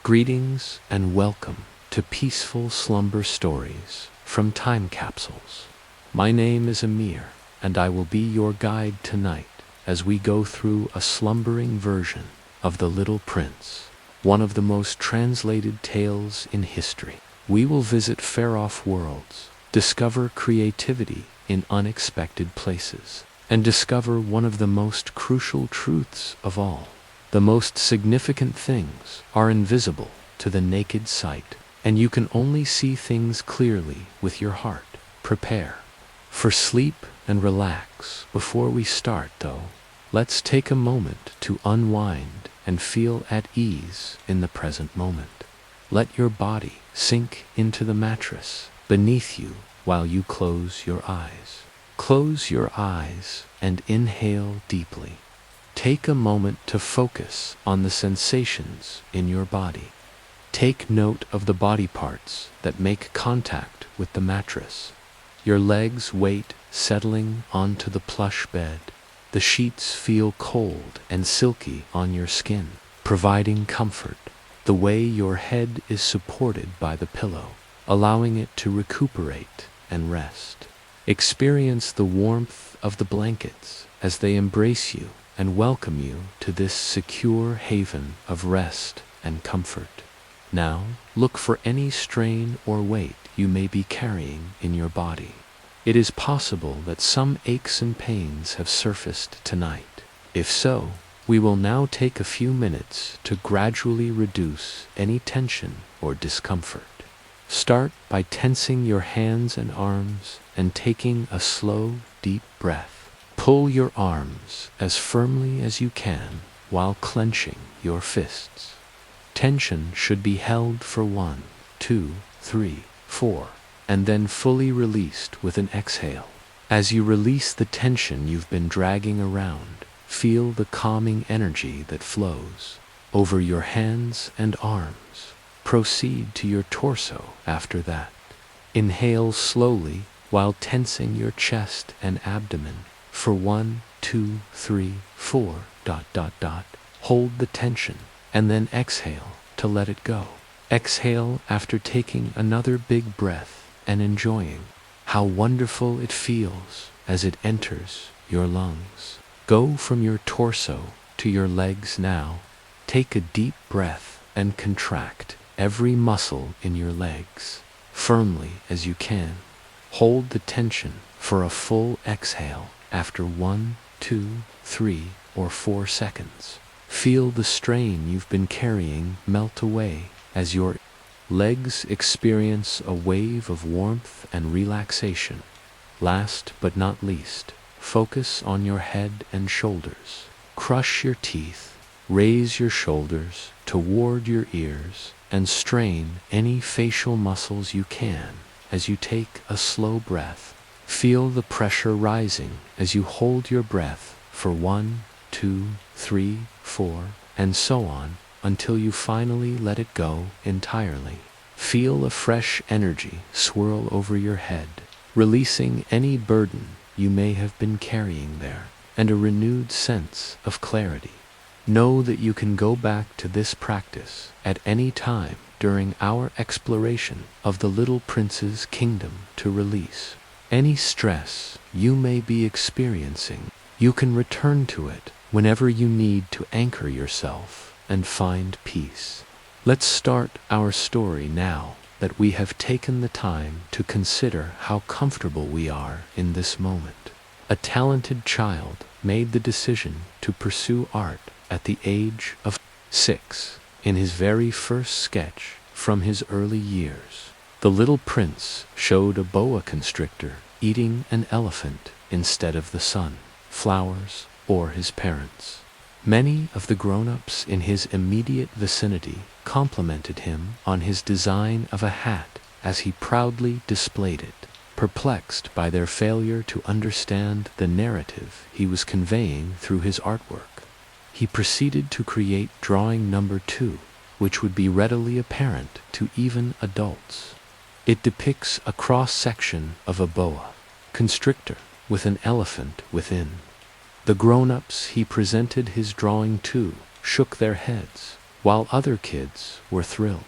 Greetings and welcome to Peaceful Slumber Stories from Time Capsules. My name is Amir, and I will be your guide tonight as we go through a slumbering version of The Little Prince, one of the most translated tales in history. We will visit far-off worlds, discover creativity in unexpected places, and discover one of the most crucial truths of all. The most significant things are invisible to the naked sight, and you can only see things clearly with your heart. Prepare for sleep and relax. Before we start, though, let's take a moment to unwind and feel at ease in the present moment. Let your body sink into the mattress beneath you while you close your eyes. Close your eyes and inhale deeply. Take a moment to focus on the sensations in your body. Take note of the body parts that make contact with the mattress. Your legs' weight settling onto the plush bed. The sheets feel cold and silky on your skin, providing comfort. The way your head is supported by the pillow, allowing it to recuperate and rest. Experience the warmth of the blankets as they embrace you and welcome you to this secure haven of rest and comfort. Now, look for any strain or weight you may be carrying in your body. It is possible that some aches and pains have surfaced tonight. If so, we will now take a few minutes to gradually reduce any tension or discomfort. Start by tensing your hands and arms and taking a slow, deep breath. Pull your arms as firmly as you can while clenching your fists. Tension should be held for 1, 2, 3, 4, and then fully released with an exhale. As you release the tension you've been dragging around, feel the calming energy that flows over your hands and arms. Proceed to your torso after that. Inhale slowly while tensing your chest and abdomen. For 1, 2, 3, 4, ... Hold the tension, and then exhale to let it go. Exhale after taking another big breath and enjoying how wonderful it feels as it enters your lungs. Go from your torso to your legs now. Take a deep breath and contract every muscle in your legs firmly as you can. Hold the tension for a full exhale. After 1, 2, 3, or 4 seconds, feel the strain you've been carrying melt away as your legs experience a wave of warmth and relaxation. Last but not least, focus on your head and shoulders. Crush your teeth, raise your shoulders toward your ears, and strain any facial muscles you can as you take a slow breath. Feel the pressure rising as you hold your breath for 1, 2, 3, 4, and so on until you finally let it go entirely. Feel a fresh energy swirl over your head, releasing any burden you may have been carrying there, and a renewed sense of clarity. Know that you can go back to this practice at any time during our exploration of the Little Prince's kingdom to release any stress you may be experiencing. You can return to it whenever you need to anchor yourself and find peace. Let's start our story now that we have taken the time to consider how comfortable we are in this moment. A talented child made the decision to pursue art at the age of 6 in his very first sketch from his early years. The little prince showed a boa constrictor eating an elephant instead of the sun, flowers, or his parents. Many of the grown-ups in his immediate vicinity complimented him on his design of a hat as he proudly displayed it, perplexed by their failure to understand the narrative he was conveying through his artwork. He proceeded to create drawing number 2, which would be readily apparent to even adults. It depicts a cross-section of a boa constrictor with an elephant within. The grown-ups he presented his drawing to shook their heads, while other kids were thrilled.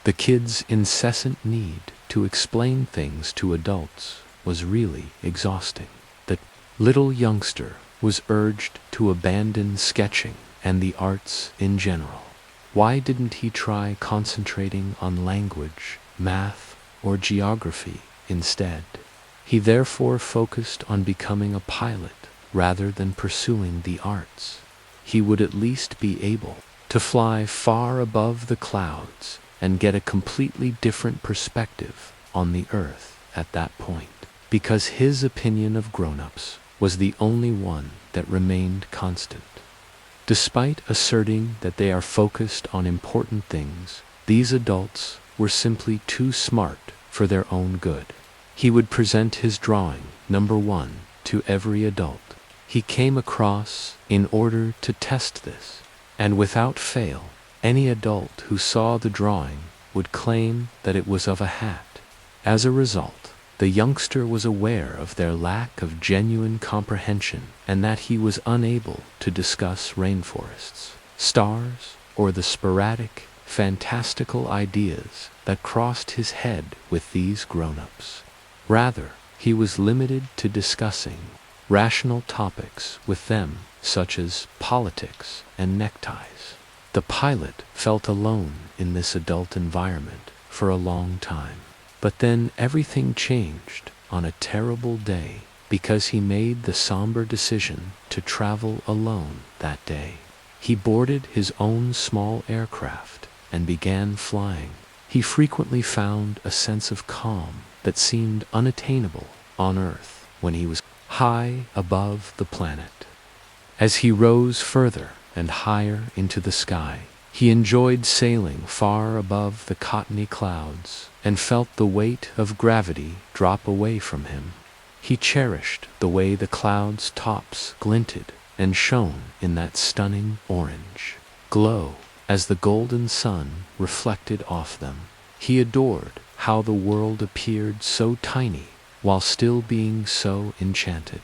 The kids' incessant need to explain things to adults was really exhausting. The little youngster was urged to abandon sketching and the arts in general. Why didn't he try concentrating on language, math, or geography instead? He therefore focused on becoming a pilot rather than pursuing the arts. He would at least be able to fly far above the clouds and get a completely different perspective on the earth at that point, because his opinion of grown-ups was the only one that remained constant. Despite asserting that they are focused on important things, these adults were simply too smart for their own good. He would present his drawing, number 1, to every adult he came across in order to test this, and without fail, any adult who saw the drawing would claim that it was of a hat. As a result, the youngster was aware of their lack of genuine comprehension and that he was unable to discuss rainforests, stars, or the sporadic, fantastical ideas that crossed his head with these grown-ups. Rather, he was limited to discussing rational topics with them, such as politics and neckties. The pilot felt alone in this adult environment for a long time. But then everything changed on a terrible day because he made the somber decision to travel alone that day. He boarded his own small aircraft and began flying. He frequently found a sense of calm that seemed unattainable on Earth when he was high above the planet. As he rose further and higher into the sky, he enjoyed sailing far above the cottony clouds and felt the weight of gravity drop away from him. He cherished the way the clouds' tops glinted and shone in that stunning orange glow as the golden sun reflected off them. He adored how the world appeared so tiny while still being so enchanted.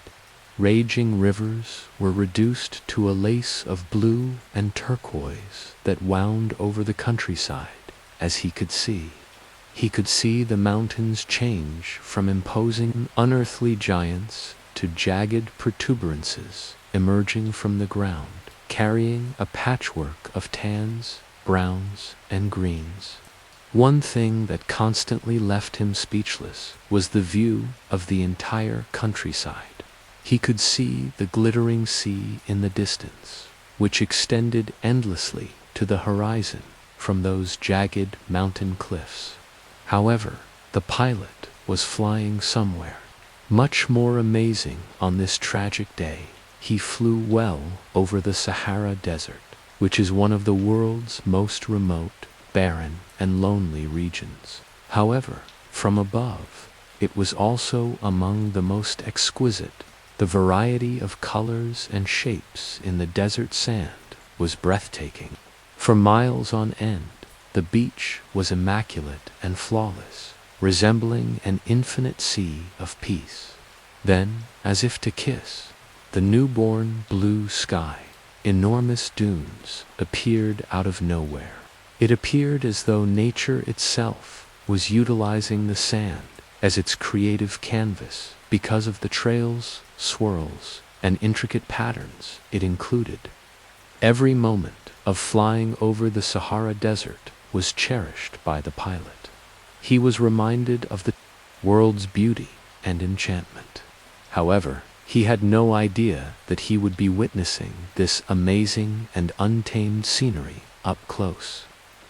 Raging rivers were reduced to a lace of blue and turquoise that wound over the countryside as he could see. He could see the mountains change from imposing unearthly giants to jagged protuberances emerging from the ground, carrying a patchwork of tans, browns, and greens. One thing that constantly left him speechless was the view of the entire countryside. He could see the glittering sea in the distance, which extended endlessly to the horizon from those jagged mountain cliffs. However, the pilot was flying somewhere much more amazing on this tragic day. He flew well over the Sahara Desert, which is one of the world's most remote, barren, and lonely regions. However, from above, it was also among the most exquisite. The variety of colors and shapes in the desert sand was breathtaking. For miles on end, the beach was immaculate and flawless, resembling an infinite sea of peace. Then, as if to kiss, the newborn blue sky, enormous dunes, appeared out of nowhere. It appeared as though nature itself was utilizing the sand as its creative canvas because of the trails, swirls, and intricate patterns it included. Every moment of flying over the Sahara Desert was cherished by the pilot. He was reminded of the world's beauty and enchantment. However, he had no idea that he would be witnessing this amazing and untamed scenery up close.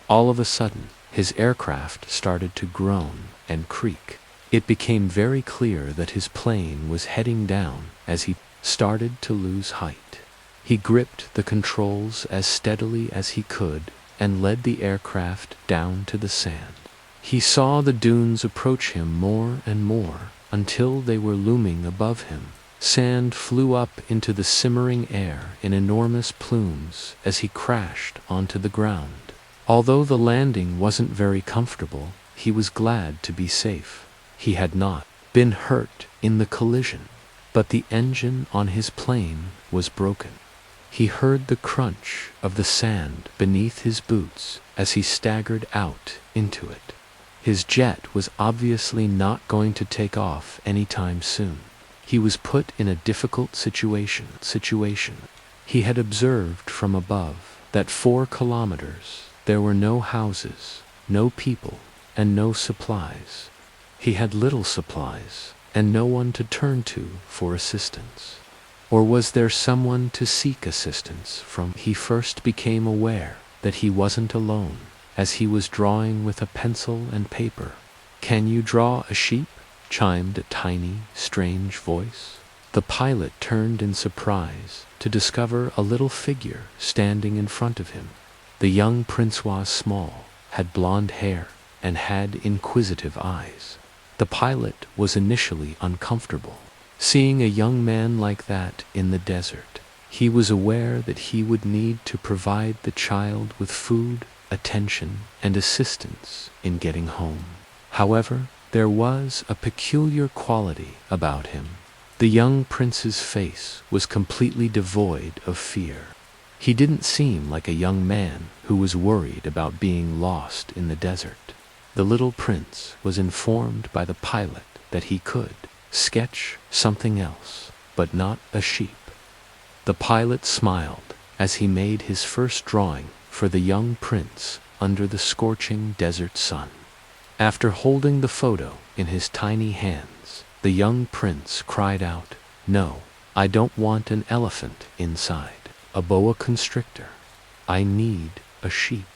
All of a sudden, his aircraft started to groan and creak. It became very clear that his plane was heading down as he started to lose height. He gripped the controls as steadily as he could and led the aircraft down to the sand. He saw the dunes approach him more and more until they were looming above him. Sand flew up into the simmering air in enormous plumes as he crashed onto the ground. Although the landing wasn't very comfortable, he was glad to be safe. He had not been hurt in the collision, but the engine on his plane was broken. He heard the crunch of the sand beneath his boots as he staggered out into it. His jet was obviously not going to take off anytime soon. He was put in a difficult situation. He had observed from above that 4 kilometers there were no houses, no people, and no supplies. He had little supplies and no one to turn to for assistance. Or was there someone to seek assistance from? He first became aware that he wasn't alone as he was drawing with a pencil and paper. "Can you draw a sheep?" chimed a tiny, strange voice. The pilot turned in surprise to discover a little figure standing in front of him. The young prince was small, had blonde hair, and had inquisitive eyes. The pilot was initially uncomfortable. Seeing a young man like that in the desert, he was aware that he would need to provide the child with food, attention, and assistance in getting home. However, there was a peculiar quality about him. The young prince's face was completely devoid of fear. He didn't seem like a young man who was worried about being lost in the desert. The little prince was informed by the pilot that he could sketch something else, but not a sheep. The pilot smiled as he made his first drawing for the young prince under the scorching desert sun. After holding the photo in his tiny hands, the young prince cried out, "No, I don't want an elephant inside, a boa constrictor. I need a sheep.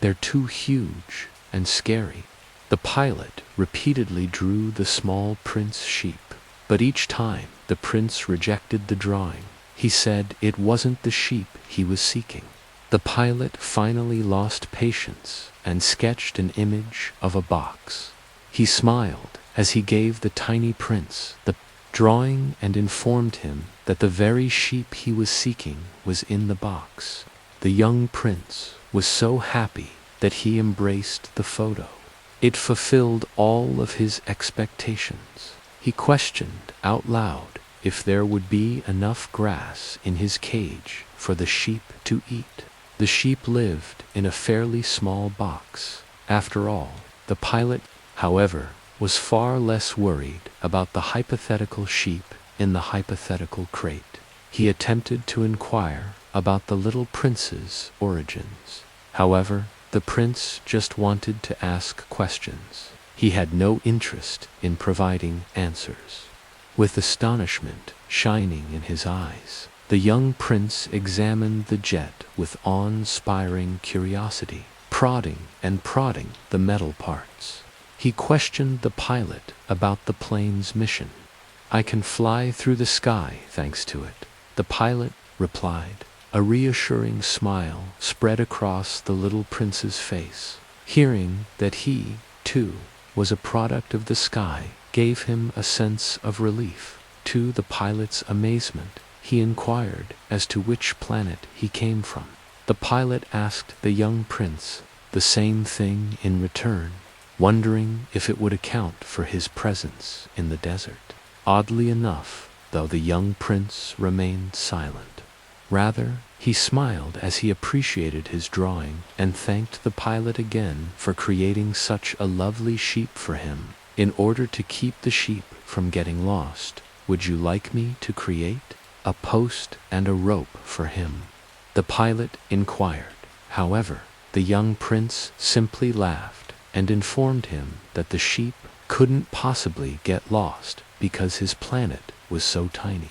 They're too huge and scary." The pilot repeatedly drew the small prince sheep, but each time the prince rejected the drawing. He said it wasn't the sheep he was seeking. The pilot finally lost patience and sketched an image of a box. He smiled as he gave the tiny prince the drawing and informed him that the very sheep he was seeking was in the box. The young prince was so happy that he embraced the photo. It fulfilled all of his expectations. He questioned out loud if there would be enough grass in his cage for the sheep to eat. The sheep lived in a fairly small box. After all, the pilot, however, was far less worried about the hypothetical sheep in the hypothetical crate. He attempted to inquire about the little prince's origins. However, the prince just wanted to ask questions. He had no interest in providing answers. With astonishment shining in his eyes, the young prince examined the jet with awe-inspiring curiosity, prodding the metal parts. He questioned the pilot about the plane's mission. "I can fly through the sky thanks to it," the pilot replied. A reassuring smile spread across the little prince's face. Hearing that he, too, was a product of the sky gave him a sense of relief. To the pilot's amazement, he inquired as to which planet he came from. The pilot asked the young prince the same thing in return, wondering if it would account for his presence in the desert. Oddly enough, though, the young prince remained silent. Rather, he smiled as he appreciated his drawing and thanked the pilot again for creating such a lovely sheep for him. "In order to keep the sheep from getting lost, would you like me to create a post and a rope for him?" the pilot inquired. However, the young prince simply laughed and informed him that the sheep couldn't possibly get lost because his planet was so tiny.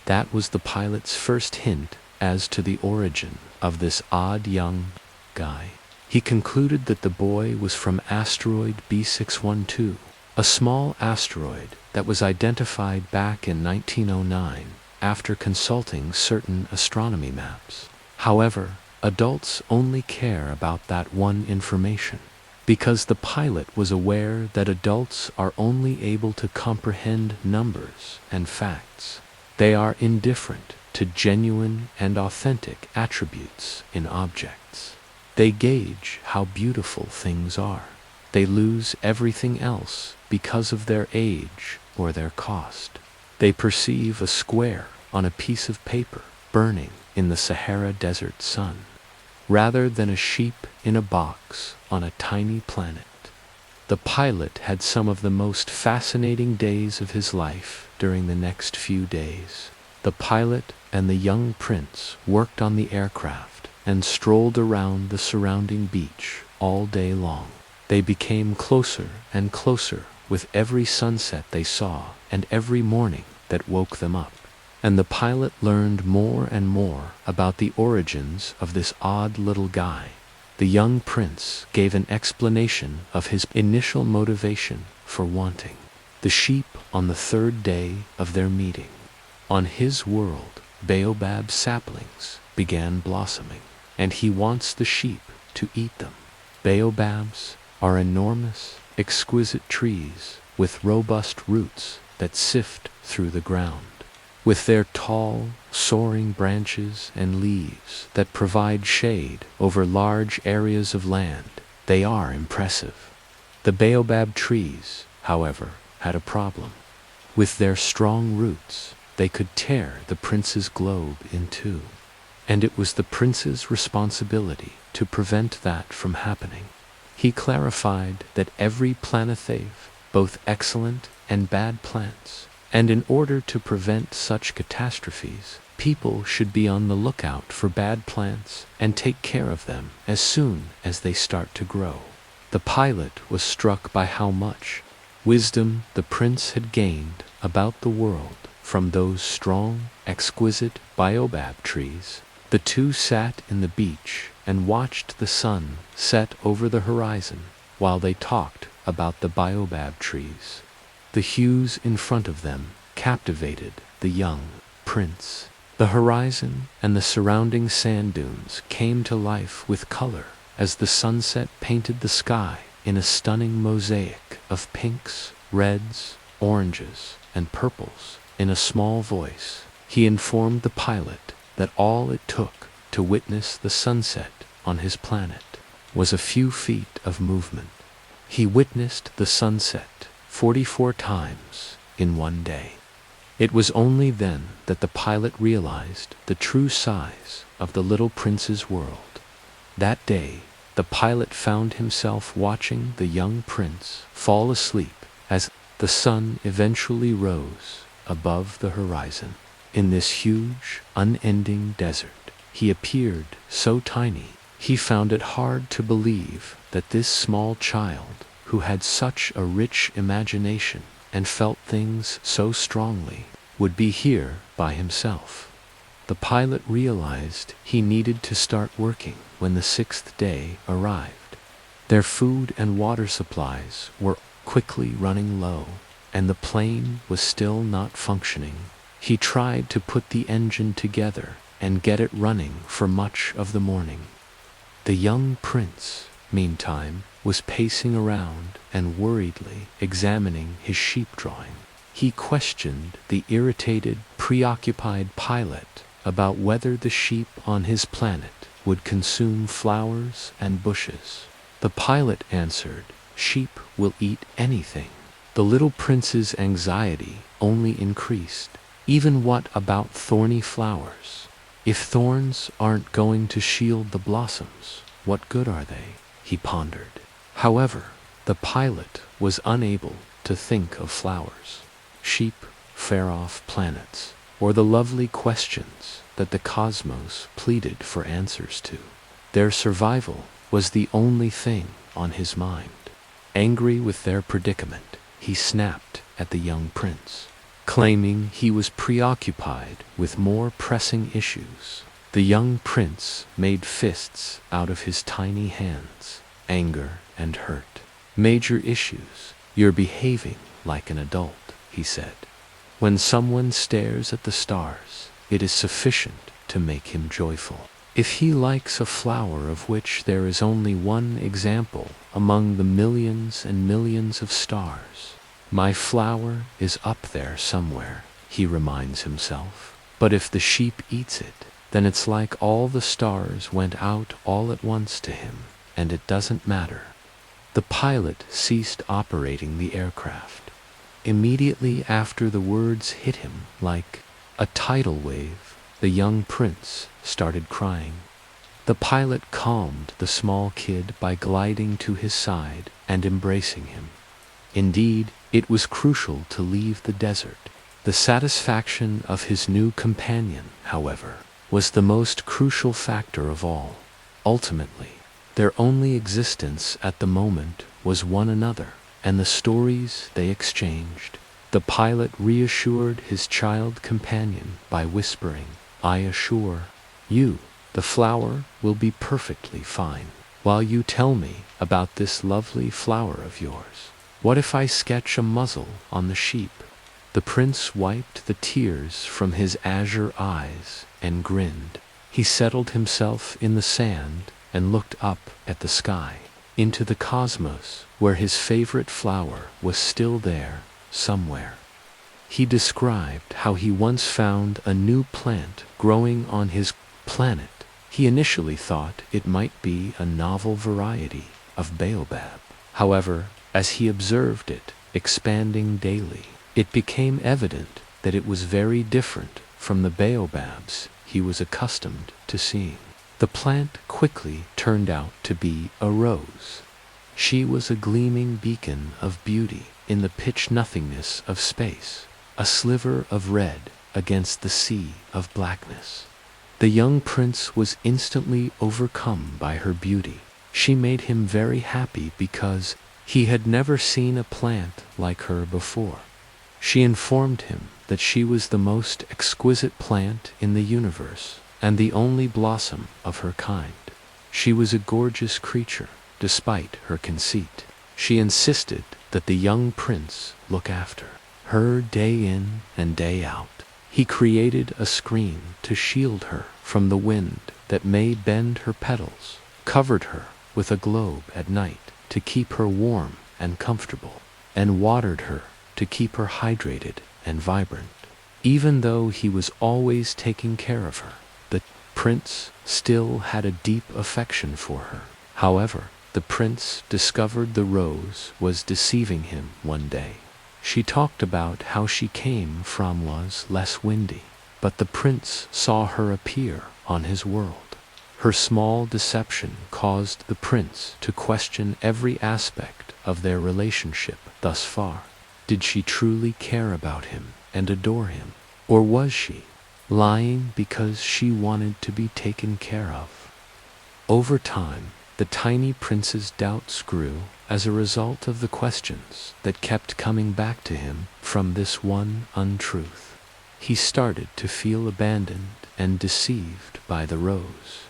That was the pilot's first hint as to the origin of this odd young guy. He concluded that the boy was from asteroid B612, a small asteroid that was identified back in 1909 after consulting certain astronomy maps. However, adults only care about that one information, because the pilot was aware that adults are only able to comprehend numbers and facts. They are indifferent to genuine and authentic attributes in objects. They gauge how beautiful things are. They lose everything else because of their age or their cost. They perceive a square on a piece of paper burning in the Sahara Desert sun, rather than a sheep in a box on a tiny planet. The pilot had some of the most fascinating days of his life during the next few days. The pilot and the young prince worked on the aircraft and strolled around the surrounding beach all day long. They became closer and closer with every sunset they saw and every morning that woke them up. And the pilot learned more and more about the origins of this odd little guy. The young prince gave an explanation of his initial motivation for wanting the sheep on the third day of their meeting. On his world, baobab saplings began blossoming, and he wants the sheep to eat them. Baobabs are enormous, exquisite trees with robust roots that sift through the ground. With their tall, soaring branches and leaves that provide shade over large areas of land, they are impressive. The baobab trees, however, had a problem. With their strong roots, they could tear the prince's globe in two, and it was the prince's responsibility to prevent that from happening. He clarified that every plant have both excellent and bad plants, and in order to prevent such catastrophes, people should be on the lookout for bad plants and take care of them as soon as they start to grow. The pilot was struck by how much wisdom the prince had gained about the world from those strong, exquisite baobab trees. The two sat in the beach and watched the sun set over the horizon while they talked about the baobab trees. The hues in front of them captivated the young prince. The horizon and the surrounding sand dunes came to life with color as the sunset painted the sky in a stunning mosaic of pinks, reds, oranges, and purples. In a small voice, he informed the pilot that all it took to witness the sunset on his planet was a few feet of movement. He witnessed the sunset 44 times in one day. It was only then that the pilot realized the true size of the little prince's world. That day, the pilot found himself watching the young prince fall asleep as the sun eventually rose above the horizon. In this huge, unending desert, he appeared so tiny, he found it hard to believe that this small child, who had such a rich imagination and felt things so strongly, would be here by himself. The pilot realized he needed to start working when the 6th day arrived. Their food and water supplies were quickly running low, and the plane was still not functioning. He tried to put the engine together and get it running for much of the morning. The young prince, meantime, was pacing around and worriedly examining his sheep drawing. He questioned the irritated, preoccupied pilot about whether the sheep on his planet would consume flowers and bushes. The pilot answered, "Sheep will eat anything." The little prince's anxiety only increased. Even what about thorny flowers? If thorns aren't going to shield the blossoms, what good are they? He pondered. However, the pilot was unable to think of flowers, sheep, far-off planets, or the lovely questions that the cosmos pleaded for answers to. Their survival was the only thing on his mind. Angry with their predicament, he snapped at the young prince, claiming he was preoccupied with more pressing issues. The young prince made fists out of his tiny hands, anger and hurt. "Major issues. You're behaving like an adult," he said. "When someone stares at the stars, it is sufficient to make him joyful. If he likes a flower of which there is only one example among the millions and millions of stars, my flower is up there somewhere," he reminds himself. "But if the sheep eats it, then it's like all the stars went out all at once to him, and it doesn't matter." The pilot ceased operating the aircraft. Immediately after the words hit him like a tidal wave, the young prince started crying. The pilot calmed the small kid by gliding to his side and embracing him. Indeed, it was crucial to leave the desert. The satisfaction of his new companion, however, was the most crucial factor of all. Ultimately, their only existence at the moment was one another and the stories they exchanged. The pilot reassured his child companion by whispering, "I assure you, the flower will be perfectly fine. While you tell me about this lovely flower of yours, what if I sketch a muzzle on the sheep?" The prince wiped the tears from his azure eyes and grinned. He settled himself in the sand and looked up at the sky, into the cosmos, where his favorite flower was still there, somewhere. He described how he once found a new plant growing on his planet. He initially thought it might be a novel variety of baobab. However, as he observed it expanding daily, it became evident that it was very different from the baobabs he was accustomed to seeing. The plant quickly turned out to be a rose. She was a gleaming beacon of beauty in the pitch-nothingness of space, a sliver of red against the sea of blackness. The young prince was instantly overcome by her beauty. She made him very happy because he had never seen a plant like her before. She informed him that she was the most exquisite plant in the universe and the only blossom of her kind. She was a gorgeous creature, despite her conceit. She insisted that the young prince look after her day in and day out. He created a screen to shield her from the wind that may bend her petals, covered her with a globe at night to keep her warm and comfortable, and watered her to keep her hydrated and vibrant. Even though he was always taking care of her, the prince still had a deep affection for her. However, the prince discovered the rose was deceiving him one day. She talked about how she came from was less windy, but the prince saw her appear on his world. Her small deception caused the prince to question every aspect of their relationship thus far. Did she truly care about him and adore him? Or was she lying because she wanted to be taken care of? Over time, the tiny prince's doubts grew as a result of the questions that kept coming back to him from this one untruth. He started to feel abandoned and deceived by the rose.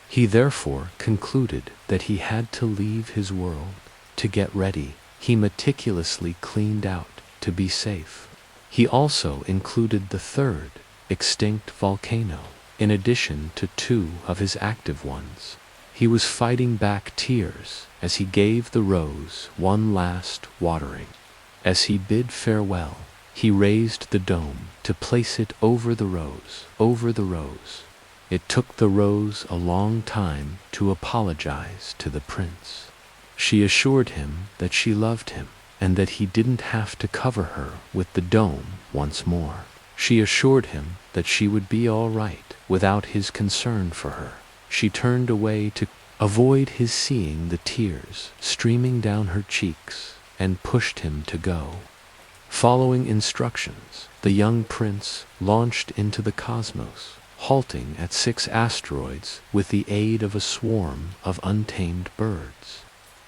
He therefore concluded that he had to leave his world. To get ready, he meticulously cleaned out to be safe. He also included the third extinct volcano, in addition to two of his active ones. He was fighting back tears as he gave the rose one last watering. As he bid farewell, he raised the dome to place it over the rose, It took the rose a long time to apologize to the prince. She assured him that she loved him and that he didn't have to cover her with the dome once more. She assured him that she would be all right without his concern for her. She turned away to avoid his seeing the tears streaming down her cheeks and pushed him to go. Following instructions, the young prince launched into the cosmos, halting at 6 asteroids with the aid of a swarm of untamed birds.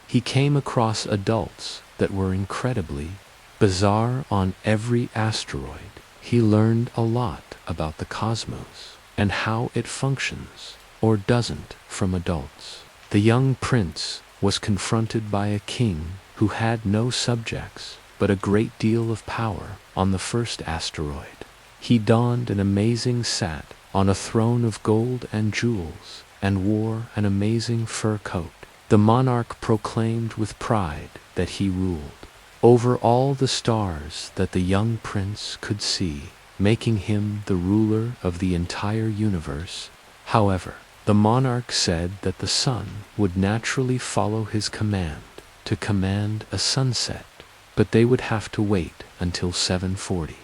He came across adults that were incredibly bizarre on every asteroid. He learned a lot about the cosmos and how it functions or doesn't from adults. The young prince was confronted by a king who had no subjects but a great deal of power on the first asteroid. He donned an amazing sat on a throne of gold and jewels and wore an amazing fur coat. The monarch proclaimed with pride that he ruled over all the stars that the young prince could see, making him the ruler of the entire universe. However, the monarch said that the sun would naturally follow his command to command a sunset, but they would have to wait until 740.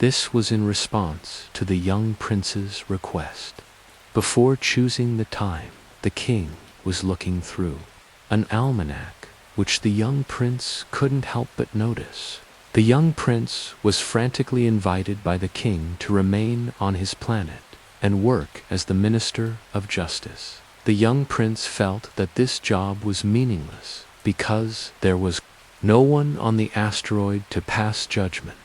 This was in response to the young prince's request. Before choosing the time, the king was looking through an almanac, which the young prince couldn't help but notice. The young prince was frantically invited by the king to remain on his planet and work as the minister of justice. The young prince felt that this job was meaningless because there was no one on the asteroid to pass judgment.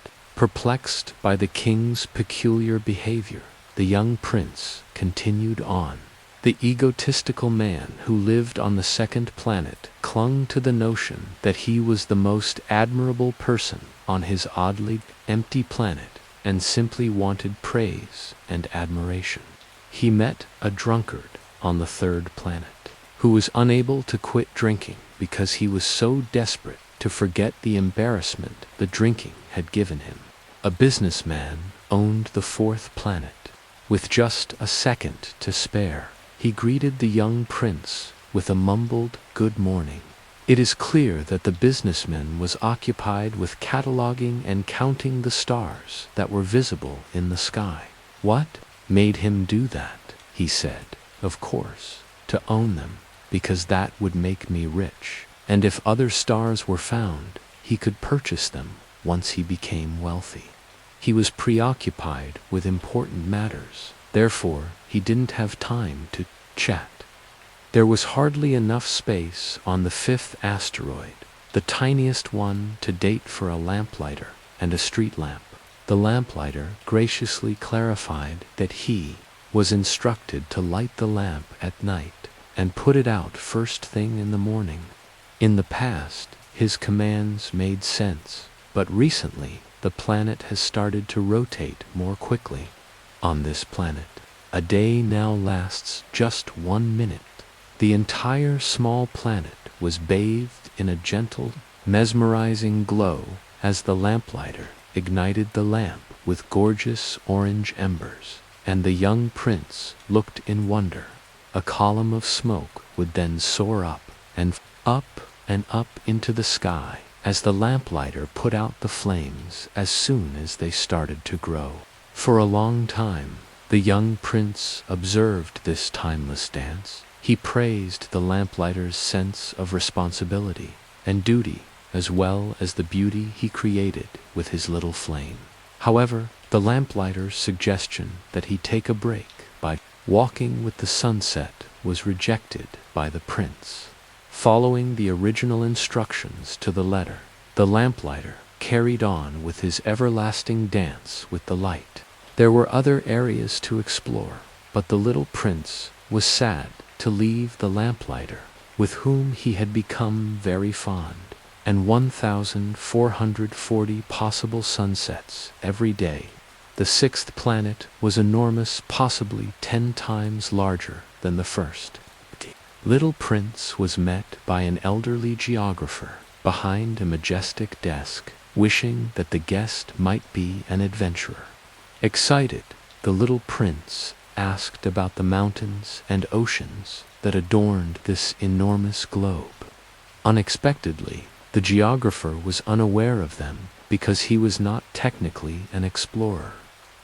Perplexed by the king's peculiar behavior, the young prince continued on. The egotistical man who lived on the second planet clung to the notion that he was the most admirable person on his oddly empty planet and simply wanted praise and admiration. He met a drunkard on the third planet who was unable to quit drinking because he was so desperate to forget the embarrassment the drinking had given him. A businessman owned the fourth planet. With just a second to spare, he greeted the young prince with a mumbled good morning. It is clear that the businessman was occupied with cataloging and counting the stars that were visible in the sky. What made him do that? He said. Of course, to own them, because that would make me rich. And if other stars were found, he could purchase them once he became wealthy. He was preoccupied with important matters. Therefore, he didn't have time to chat. There was hardly enough space on the fifth asteroid, the tiniest one to date for a lamplighter and a street lamp. The lamplighter graciously clarified that he was instructed to light the lamp at night and put it out first thing in the morning. In the past, his commands made sense, but recently the planet has started to rotate more quickly. On this planet, a day now lasts just 1 minute. The entire small planet was bathed in a gentle, mesmerizing glow as the lamplighter ignited the lamp with gorgeous orange embers, and the young prince looked in wonder. A column of smoke would then soar up and up into the sky as the lamplighter put out the flames as soon as they started to grow. For a long time, the young prince observed this timeless dance. He praised the lamplighter's sense of responsibility and duty, as well as the beauty he created with his little flame. However, the lamplighter's suggestion that he take a break by walking with the sunset was rejected by the prince. Following the original instructions to the letter, the lamplighter carried on with his everlasting dance with the light. There were other areas to explore, but the little prince was sad to leave the lamplighter, with whom he had become very fond, and 1,440 possible sunsets every day. The sixth planet was enormous, possibly 10 times larger than the first. Little Prince was met by an elderly geographer behind a majestic desk, wishing that the guest might be an adventurer. Excited, the little prince asked about the mountains and oceans that adorned this enormous globe. Unexpectedly, the geographer was unaware of them because he was not technically an explorer.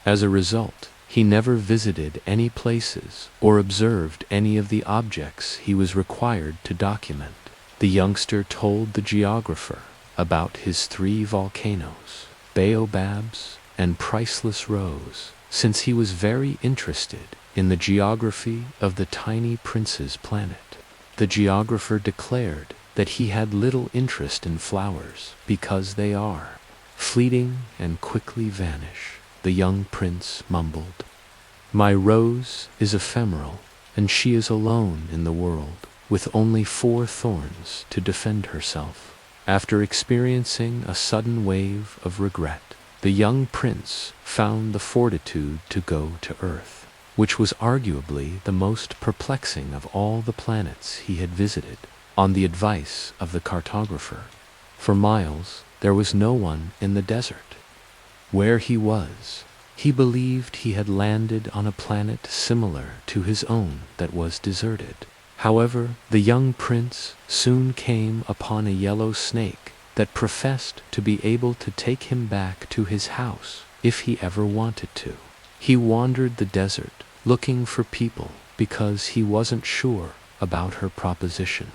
As a result, he never visited any places or observed any of the objects he was required to document. The youngster told the geographer about his 3 volcanoes, baobabs, and priceless rose, since he was very interested in the geography of the tiny prince's planet. The geographer declared that he had little interest in flowers because they are fleeting and quickly vanish. The young prince mumbled, "My rose is ephemeral, and she is alone in the world, with only 4 thorns to defend herself." After experiencing a sudden wave of regret, the young prince found the fortitude to go to Earth, which was arguably the most perplexing of all the planets he had visited, on the advice of the cartographer. For miles, there was no one in the desert. Where he was, he believed he had landed on a planet similar to his own that was deserted. However, the young prince soon came upon a yellow snake that professed to be able to take him back to his house if he ever wanted to. He wandered the desert, looking for people, because he wasn't sure about her proposition.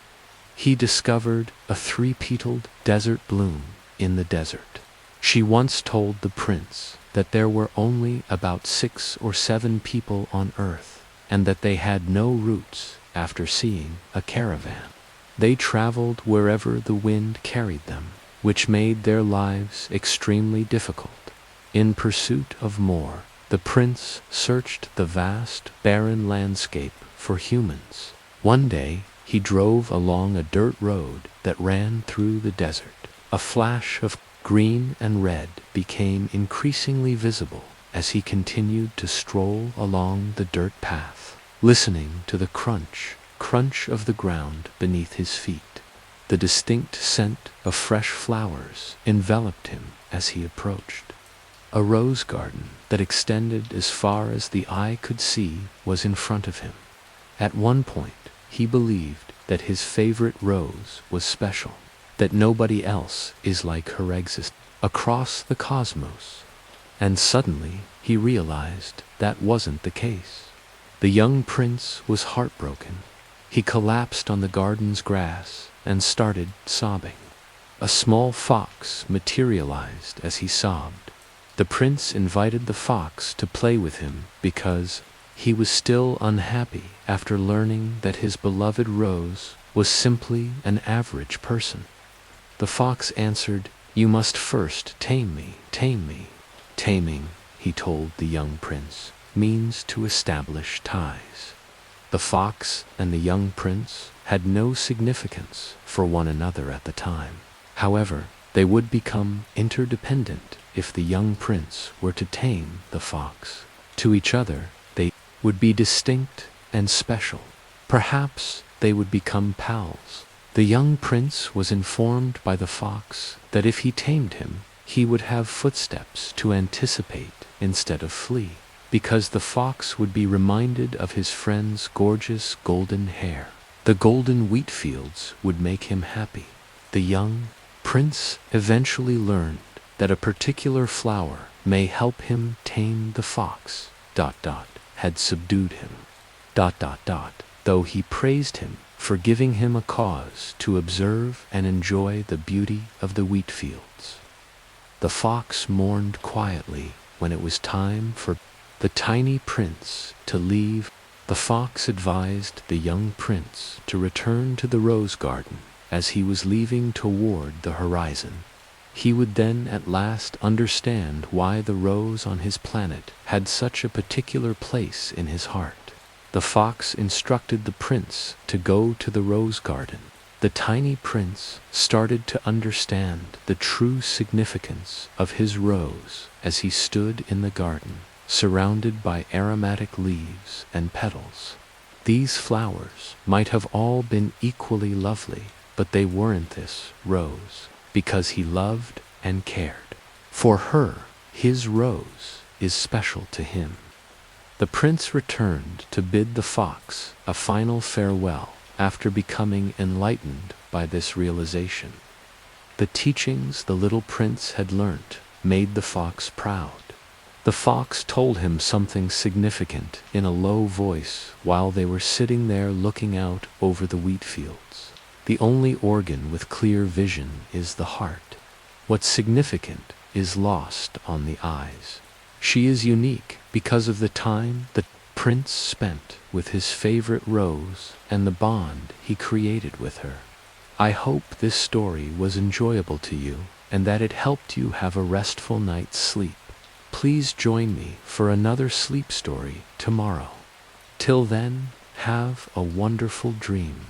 He discovered a three-petaled desert bloom in the desert. She once told the prince that there were only about 6 or 7 people on earth, and that they had no roots after seeing a caravan. They traveled wherever the wind carried them, which made their lives extremely difficult. In pursuit of more, the prince searched the vast, barren landscape for humans. One day, he drove along a dirt road that ran through the desert. A flash of green and red became increasingly visible as he continued to stroll along the dirt path, listening to the crunch of the ground beneath his feet. The distinct scent of fresh flowers enveloped him as he approached. A rose garden that extended as far as the eye could see was in front of him. At one point, he believed that his favorite rose was special, that nobody else is like her existence across the cosmos. And suddenly, he realized that wasn't the case. The young prince was heartbroken. He collapsed on the garden's grass and started sobbing. A small fox materialized as he sobbed. The prince invited the fox to play with him because he was still unhappy after learning that his beloved rose was simply an average person. The fox answered, "You must first tame me, tame me." Taming, he told the young prince, means to establish ties. The fox and the young prince had no significance for one another at the time. However, they would become interdependent if the young prince were to tame the fox. To each other, they would be distinct and special. Perhaps they would become pals. The young prince was informed by the fox that if he tamed him, he would have footsteps to anticipate instead of flee, because the fox would be reminded of his friend's gorgeous golden hair. The golden wheat fields would make him happy. The young prince eventually learned that a particular flower may help him tame the fox, had subdued him, though he praised him for giving him a cause to observe and enjoy the beauty of the wheat fields. The fox mourned quietly when it was time for the tiny prince to leave. The fox advised the young prince to return to the rose garden as he was leaving toward the horizon. He would then at last understand why the rose on his planet had such a particular place in his heart. The fox instructed the prince to go to the rose garden. The tiny prince started to understand the true significance of his rose as he stood in the garden, surrounded by aromatic leaves and petals. These flowers might have all been equally lovely, but they weren't this rose, because he loved and cared. For her, his rose is special to him. The prince returned to bid the fox a final farewell after becoming enlightened by this realization. The teachings the little prince had learnt made the fox proud. The fox told him something significant in a low voice while they were sitting there looking out over the wheat fields. The only organ with clear vision is the heart. What's significant is lost on the eyes. She is unique because of the time the prince spent with his favorite rose and the bond he created with her. I hope this story was enjoyable to you and that it helped you have a restful night's sleep. Please join me for another sleep story tomorrow. Till then, have a wonderful dream.